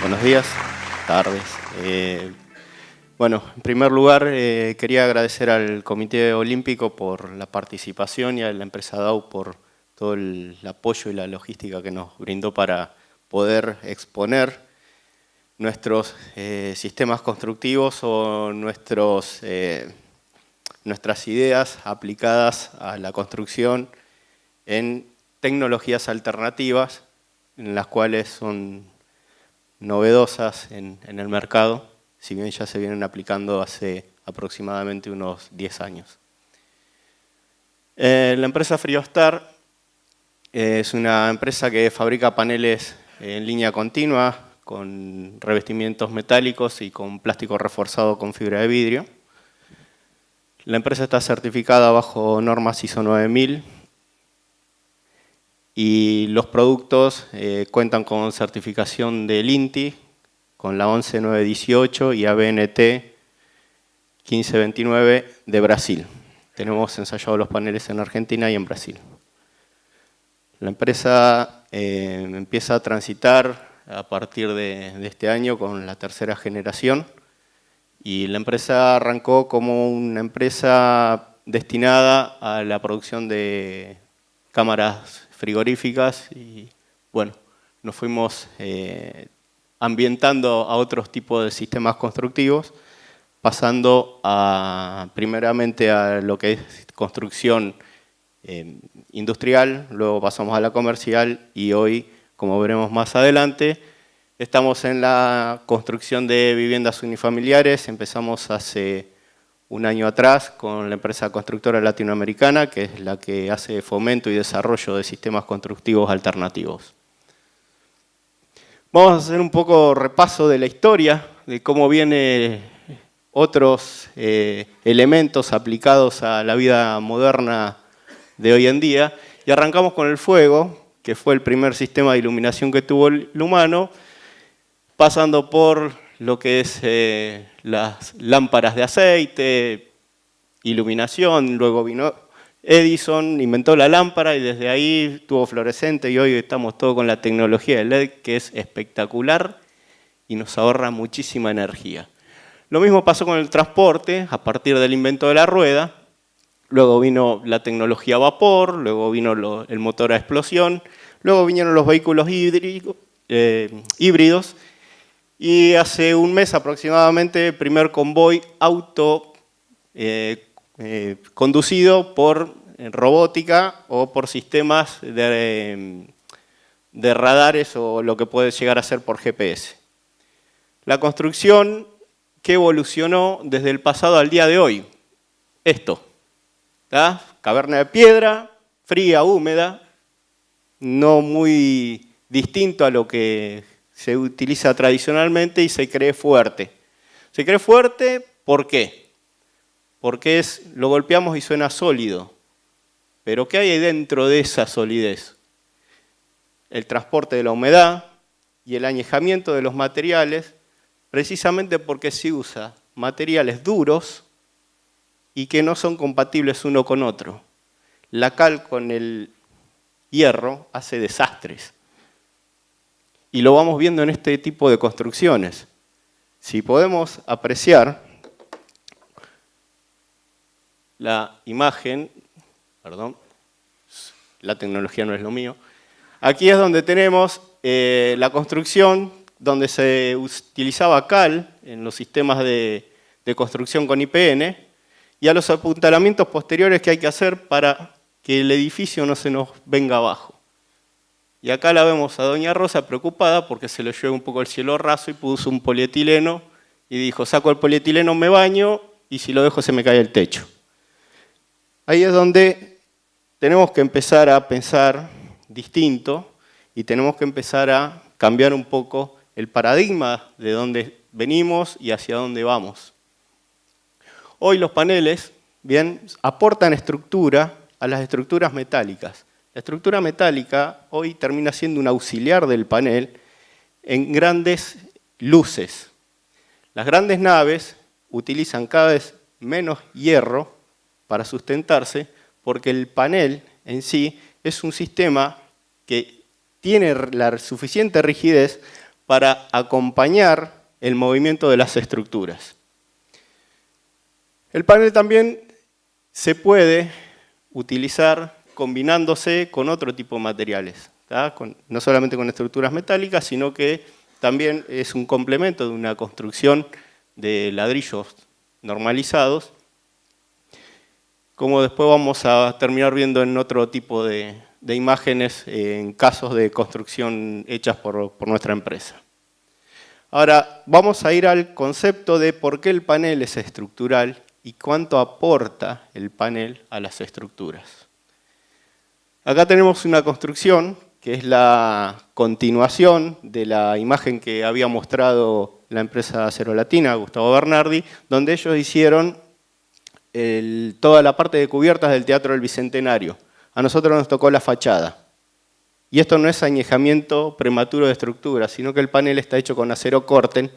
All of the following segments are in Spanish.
Buenos días, tardes. Bueno, en primer lugar quería agradecer al Comité Olímpico por la participación y a la empresa DAU por todo el apoyo y la logística que nos brindó para poder exponer nuestros sistemas constructivos o nuestras ideas aplicadas a la construcción en tecnologías alternativas, en las cuales son novedosas en el mercado, si bien ya se vienen aplicando hace aproximadamente unos 10 años. La empresa Friostar es una empresa que fabrica paneles en línea continua con revestimientos metálicos y con plástico reforzado con fibra de vidrio. La empresa está certificada bajo normas ISO 9000 y los productos cuentan con certificación del INTI, con la 11918 y ABNT 1529 de Brasil. Tenemos ensayados los paneles en Argentina y en Brasil. La empresa empieza a transitar a partir de este año con la tercera generación y la empresa arrancó como una empresa destinada a la producción de cámaras frigoríficas y bueno, nos fuimos ambientando a otros tipos de sistemas constructivos, pasando primeramente a lo que es construcción industrial, luego pasamos a la comercial y hoy, como veremos más adelante, estamos en la construcción de viviendas unifamiliares. Empezamos hace un año atrás con la empresa constructora latinoamericana, que es la que hace fomento y desarrollo de sistemas constructivos alternativos. Vamos a hacer un poco repaso de la historia, de cómo vienen otros elementos aplicados a la vida moderna de hoy en día. Y arrancamos con el fuego, que fue el primer sistema de iluminación que tuvo el humano, pasando por lo que es las lámparas de aceite, iluminación, luego vino Edison, inventó la lámpara y desde ahí tuvo fluorescente y hoy estamos todos con la tecnología de LED que es espectacular y nos ahorra muchísima energía. Lo mismo pasó con el transporte a partir del invento de la rueda, luego vino la tecnología a vapor, luego vino el motor a explosión, luego vinieron los vehículos híbridos y hace un mes aproximadamente el primer convoy auto conducido por robótica o por sistemas de radares o lo que puede llegar a ser por GPS. La construcción que evolucionó desde el pasado al día de hoy. Esto, ¿tá? Caverna de piedra, fría, húmeda, no muy distinto a lo que se utiliza tradicionalmente y se cree fuerte. Se cree fuerte, ¿por qué? Porque lo golpeamos y suena sólido. Pero ¿qué hay dentro de esa solidez? El transporte de la humedad y el añejamiento de los materiales, precisamente porque se usa materiales duros y que no son compatibles uno con otro. La cal con el hierro hace desastres. Y lo vamos viendo en este tipo de construcciones. Si podemos apreciar la imagen, perdón, la tecnología no es lo mío, aquí es donde tenemos la construcción donde se utilizaba cal en los sistemas de construcción con IPN y a los apuntalamientos posteriores que hay que hacer para que el edificio no se nos venga abajo. Y acá la vemos a doña Rosa preocupada porque se le llevó un poco el cielo raso y puso un polietileno y dijo, saco el polietileno, me baño y si lo dejo se me cae el techo. Ahí es donde tenemos que empezar a pensar distinto y tenemos que empezar a cambiar un poco el paradigma de dónde venimos y hacia dónde vamos. Hoy los paneles, bien, aportan estructura a las estructuras metálicas. La estructura metálica hoy termina siendo un auxiliar del panel en grandes luces. Las grandes naves utilizan cada vez menos hierro para sustentarse porque el panel en sí es un sistema que tiene la suficiente rigidez para acompañar el movimiento de las estructuras. El panel también se puede utilizar combinándose con otro tipo de materiales, no solamente con estructuras metálicas, sino que también es un complemento de una construcción de ladrillos normalizados, como después vamos a terminar viendo en otro tipo de imágenes en casos de construcción hechas por nuestra empresa. Ahora vamos a ir al concepto de por qué el panel es estructural y cuánto aporta el panel a las estructuras. Acá tenemos una construcción que es la continuación de la imagen que había mostrado la empresa Acero Latina, Gustavo Bernardi, donde ellos hicieron toda la parte de cubiertas del Teatro del Bicentenario. A nosotros nos tocó la fachada. Y esto no es añejamiento prematuro de estructura, sino que el panel está hecho con acero Corten,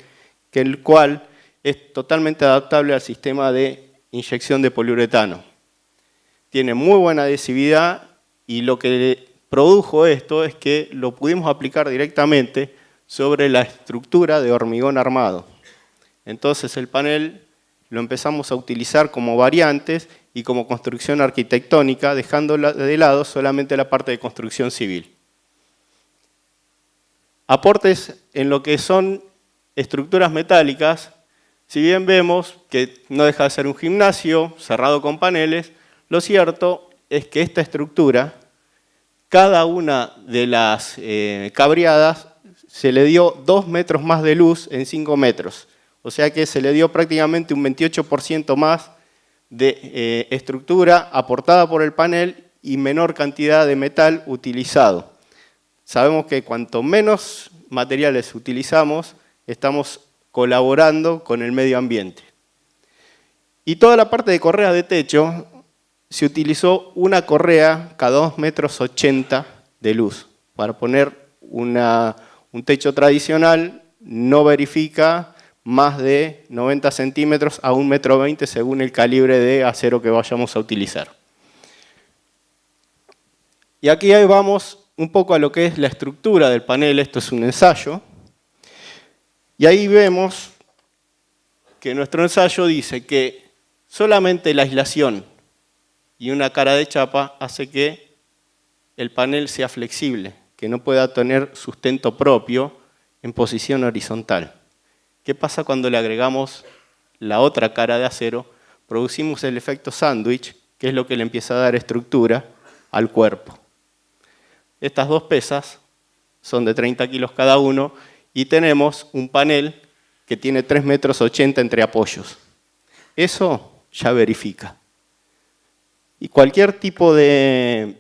el cual es totalmente adaptable al sistema de inyección de poliuretano. Tiene muy buena adhesividad y lo que produjo esto es que lo pudimos aplicar directamente sobre la estructura de hormigón armado. Entonces el panel lo empezamos a utilizar como variantes y como construcción arquitectónica, dejando de lado solamente la parte de construcción civil. Aportes en lo que son estructuras metálicas, si bien vemos que no deja de ser un gimnasio cerrado con paneles, lo cierto es que esta estructura, cada una de las cabreadas, se le dio 2 metros más de luz en 5 metros. O sea que se le dio prácticamente un 28% más de estructura aportada por el panel y menor cantidad de metal utilizado. Sabemos que cuanto menos materiales utilizamos, estamos colaborando con el medio ambiente. Y toda la parte de correa de techo, se utilizó una correa cada 2,80 metros de luz. Para poner un techo tradicional no verifica más de 90 centímetros a 1,20 metros según el calibre de acero que vayamos a utilizar. Y aquí ahí vamos un poco a lo que es la estructura del panel. Esto es un ensayo. Y ahí vemos que nuestro ensayo dice que solamente la aislación y una cara de chapa hace que el panel sea flexible, que no pueda tener sustento propio en posición horizontal. ¿Qué pasa cuando le agregamos la otra cara de acero? Producimos el efecto sándwich, que es lo que le empieza a dar estructura al cuerpo. Estas dos pesas son de 30 kilos cada uno y tenemos un panel que tiene 3,80 metros entre apoyos. Eso ya verifica. Y cualquier tipo de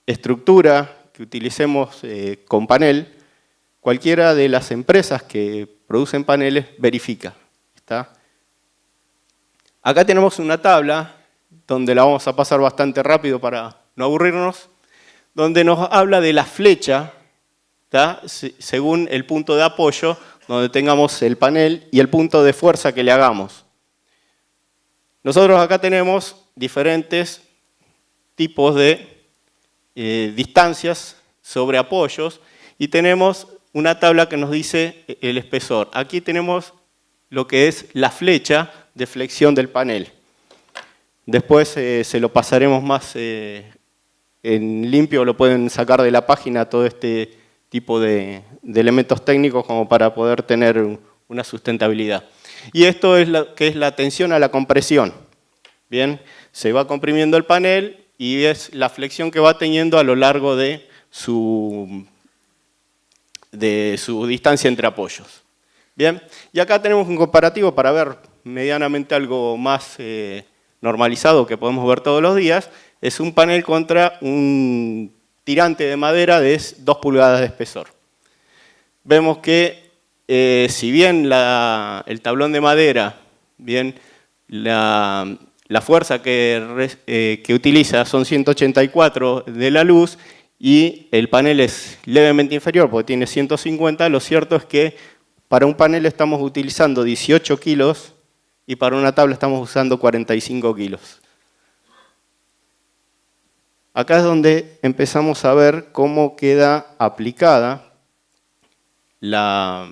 estructura que utilicemos con panel, cualquiera de las empresas que producen paneles verifica. ¿Está? Acá tenemos una tabla donde la vamos a pasar bastante rápido para no aburrirnos, donde nos habla de la flecha, ¿está? Según el punto de apoyo, donde tengamos el panel y el punto de fuerza que le hagamos. Nosotros acá tenemos diferentes tipos de distancias sobre apoyos y tenemos una tabla que nos dice el espesor. Aquí tenemos lo que es la flecha de flexión del panel. Después se lo pasaremos más en limpio, lo pueden sacar de la página todo este tipo de elementos técnicos como para poder tener una sustentabilidad. Y esto es lo que es la tensión a la compresión. Bien, se va comprimiendo el panel y es la flexión que va teniendo a lo largo de su distancia entre apoyos. Bien, y acá tenemos un comparativo para ver medianamente algo más normalizado que podemos ver todos los días. Es un panel contra un tirante de madera de 2 pulgadas de espesor. Vemos que si bien el tablón de madera, bien, la fuerza que utiliza son 184 de la luz y el panel es levemente inferior porque tiene 150, lo cierto es que para un panel estamos utilizando 18 kilos y para una tabla estamos usando 45 kilos. Acá es donde empezamos a ver cómo queda aplicada la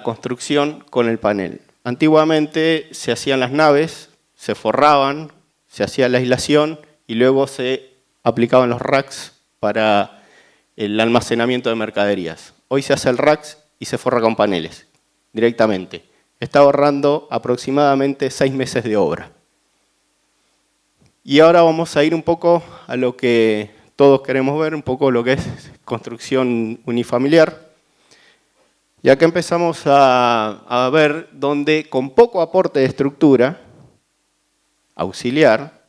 construcción con el panel. Antiguamente se hacían las naves, se forraban, se hacía la aislación y luego se aplicaban los racks para el almacenamiento de mercaderías. Hoy se hace el racks y se forra con paneles directamente. Está ahorrando aproximadamente 6 meses de obra. Y ahora vamos a ir un poco a lo que todos queremos ver, un poco lo que es construcción unifamiliar. Y acá empezamos a ver donde con poco aporte de estructura auxiliar,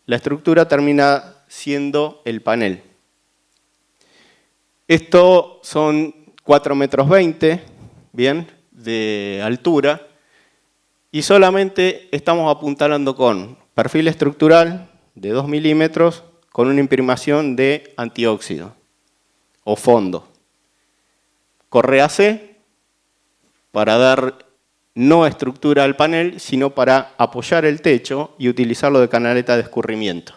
la estructura termina siendo el panel. Esto son 4,20 metros, bien, de altura, y solamente estamos apuntalando con perfil estructural de 2 milímetros con una imprimación de antióxido o fondo. Correa C para dar no estructura al panel, sino para apoyar el techo y utilizarlo de canaleta de escurrimiento.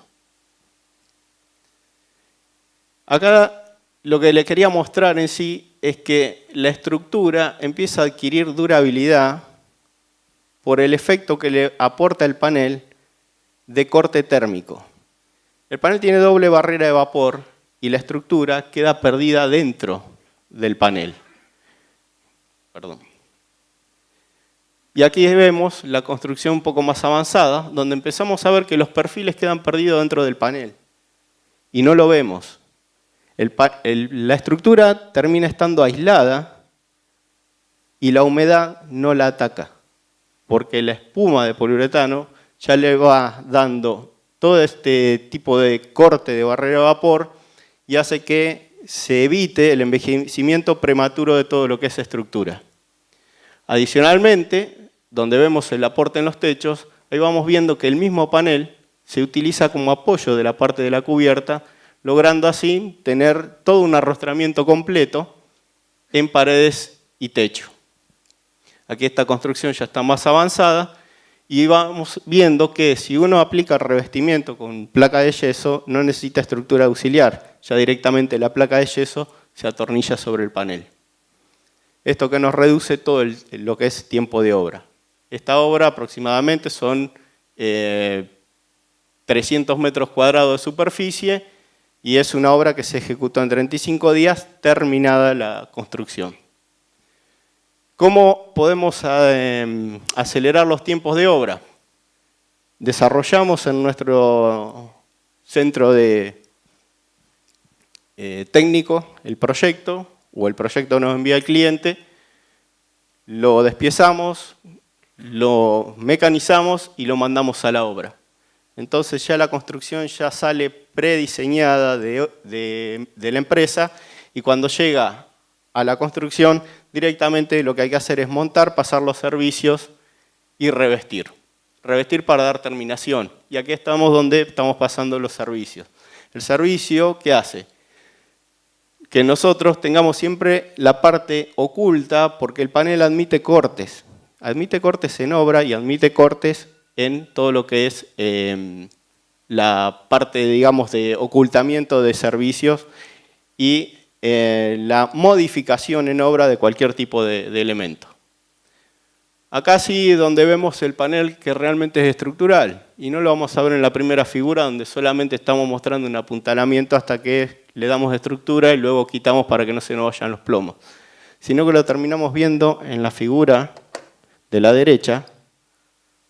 Acá lo que le quería mostrar en sí es que la estructura empieza a adquirir durabilidad por el efecto que le aporta el panel de corte térmico. El panel tiene doble barrera de vapor y la estructura queda perdida dentro del panel. Perdón. Y aquí vemos la construcción un poco más avanzada, donde empezamos a ver que los perfiles quedan perdidos dentro del panel. Y no lo vemos. La estructura termina estando aislada y la humedad no la ataca, porque la espuma de poliuretano ya le va dando todo este tipo de corte de barrera de vapor y hace que se evite el envejecimiento prematuro de todo lo que es estructura. Adicionalmente, donde vemos el aporte en los techos, ahí vamos viendo que el mismo panel se utiliza como apoyo de la parte de la cubierta, logrando así tener todo un arrostramiento completo en paredes y techo. Aquí esta construcción ya está más avanzada y vamos viendo que si uno aplica revestimiento con placa de yeso, no necesita estructura auxiliar, ya directamente la placa de yeso se atornilla sobre el panel. Esto que nos reduce todo lo que es tiempo de obra. Esta obra aproximadamente son 300 metros cuadrados de superficie y es una obra que se ejecutó en 35 días, terminada la construcción. ¿Cómo podemos acelerar los tiempos de obra? Desarrollamos en nuestro centro de técnico el proyecto, o el proyecto nos envía al cliente, lo despiezamos, lo mecanizamos y lo mandamos a la obra. Entonces ya la construcción ya sale prediseñada de la empresa y cuando llega a la construcción directamente lo que hay que hacer es montar, pasar los servicios y revestir. Revestir para dar terminación. Y aquí estamos donde estamos pasando los servicios. El servicio, ¿qué hace? Que nosotros tengamos siempre la parte oculta porque el panel admite cortes. Admite cortes en obra y admite cortes en todo lo que es la parte, digamos, de ocultamiento de servicios y la modificación en obra de cualquier tipo de elemento. Acá sí donde vemos el panel que realmente es estructural y no lo vamos a ver en la primera figura donde solamente estamos mostrando un apuntalamiento hasta que le damos estructura y luego quitamos para que no se nos vayan los plomos, sino que lo terminamos viendo en la figura de la derecha,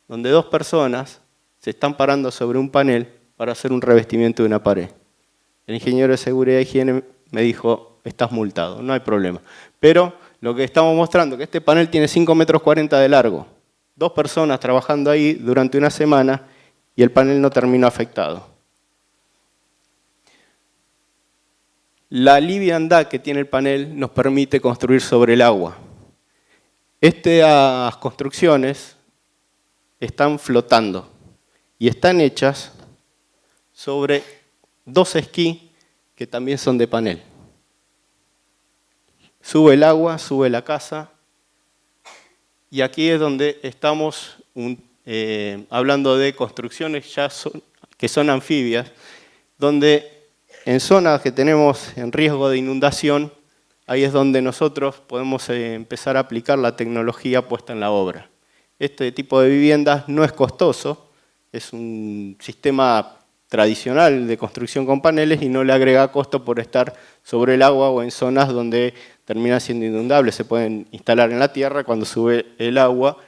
donde dos personas se están parando sobre un panel para hacer un revestimiento de una pared. El ingeniero de seguridad e higiene me dijo, estás multado, no hay problema. Pero lo que estamos mostrando es que este panel tiene 5,40 metros de largo. Dos personas trabajando ahí durante una semana y el panel no terminó afectado. La liviandad que tiene el panel nos permite construir sobre el agua. Estas construcciones están flotando y están hechas sobre dos esquís que también son de panel. Sube el agua, sube la casa y aquí es donde estamos hablando de construcciones que son anfibias, donde en zonas que tenemos en riesgo de inundación ahí es donde nosotros podemos empezar a aplicar la tecnología puesta en la obra. Este tipo de viviendas no es costoso, es un sistema tradicional de construcción con paneles y no le agrega costo por estar sobre el agua o en zonas donde termina siendo inundable. Se pueden instalar en la tierra, cuando sube el agua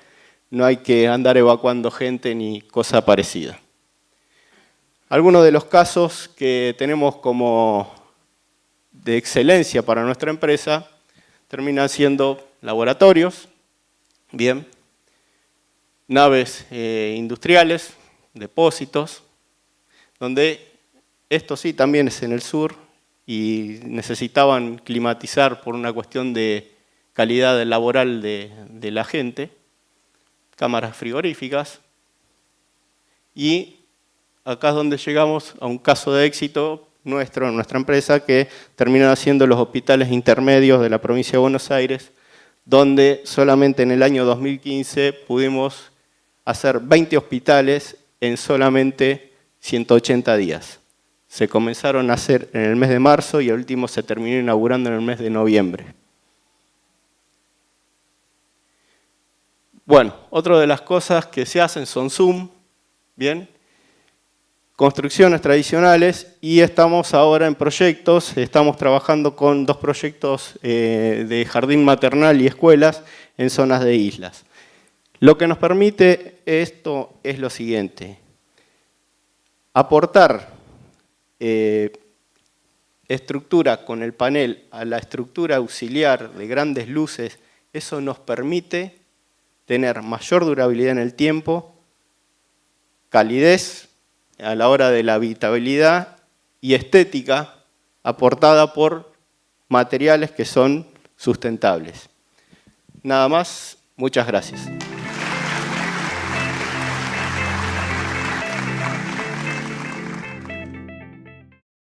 no hay que andar evacuando gente ni cosa parecida. Algunos de los casos que tenemos como de excelencia para nuestra empresa terminan siendo laboratorios, bien, naves industriales, depósitos, donde esto sí también es en el sur y necesitaban climatizar por una cuestión de calidad laboral de la gente, cámaras frigoríficas, y acá es donde llegamos a un caso de éxito nuestro, en nuestra empresa, que terminan siendo los hospitales intermedios de la provincia de Buenos Aires, donde solamente en el año 2015 pudimos hacer 20 hospitales en solamente 180 días. Se comenzaron a hacer en el mes de marzo y el último se terminó inaugurando en el mes de noviembre. Bueno, otra de las cosas que se hacen son Zoom, ¿bien? Construcciones tradicionales, y estamos ahora en proyectos, estamos trabajando con 2 proyectos de jardín maternal y escuelas en zonas de islas. Lo que nos permite esto es lo siguiente: aportar estructura con el panel a la estructura auxiliar de grandes luces. Eso nos permite tener mayor durabilidad en el tiempo, calidez a la hora de la habitabilidad y estética aportada por materiales que son sustentables. Nada más, muchas gracias.